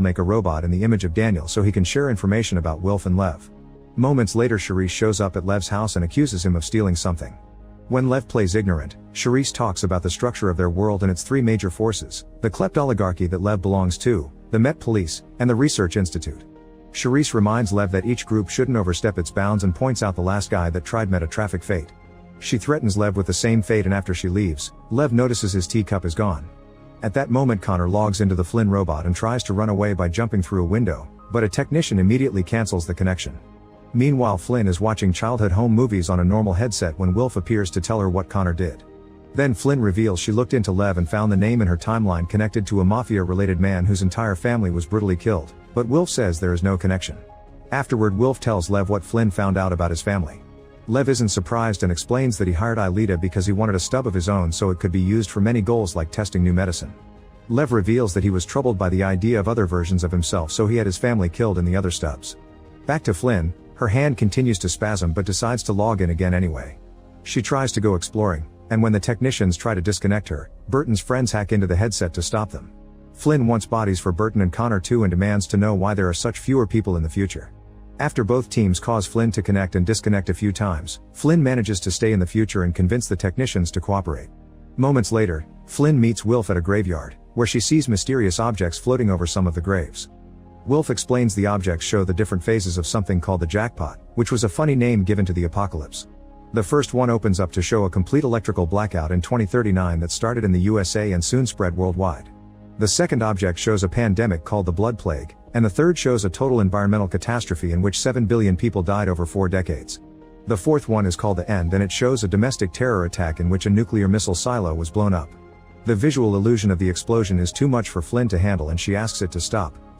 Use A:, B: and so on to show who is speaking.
A: make a robot in the image of Daniel so he can share information about Wilf and Lev. Moments later, Charisse shows up at Lev's house and accuses him of stealing something. When Lev plays ignorant, Charisse talks about the structure of their world and its three major forces: the kleptoligarchy that Lev belongs to, the Met Police, and the Research Institute. Charisse reminds Lev that each group shouldn't overstep its bounds and points out the last guy that tried met a traffic fate. She threatens Lev with the same fate, and after she leaves, Lev notices his teacup is gone. At that moment, Connor logs into the Flynn robot and tries to run away by jumping through a window, but a technician immediately cancels the connection. Meanwhile, Flynn is watching childhood home movies on a normal headset when Wilf appears to tell her what Connor did. Then Flynn reveals she looked into Lev and found the name in her timeline connected to a mafia-related man whose entire family was brutally killed, but Wilf says there is no connection. Afterward, Wilf tells Lev what Flynn found out about his family. Lev isn't surprised and explains that he hired Aelita because he wanted a stub of his own so it could be used for many goals like testing new medicine. Lev reveals that he was troubled by the idea of other versions of himself, so he had his family killed in the other stubs. Back to Flynn, her hand continues to spasm but decides to log in again anyway. She tries to go exploring, and when the technicians try to disconnect her, Burton's friends hack into the headset to stop them. Flynn wants bodies for Burton and Connor too and demands to know why there are such fewer people in the future. After both teams cause Flynn to connect and disconnect a few times, Flynn manages to stay in the future and convince the technicians to cooperate. Moments later, Flynn meets Wilf at a graveyard, where she sees mysterious objects floating over some of the graves. Wilf explains the objects show the different phases of something called the jackpot, which was a funny name given to the apocalypse. The first one opens up to show a complete electrical blackout in 2039 that started in the USA and soon spread worldwide. The second object shows a pandemic called the Blood Plague, and the third shows a total environmental catastrophe in which 7 billion people died over 4 decades. The fourth one is called the End, and it shows a domestic terror attack in which a nuclear missile silo was blown up. The visual illusion of the explosion is too much for Flynn to handle and she asks it to stop.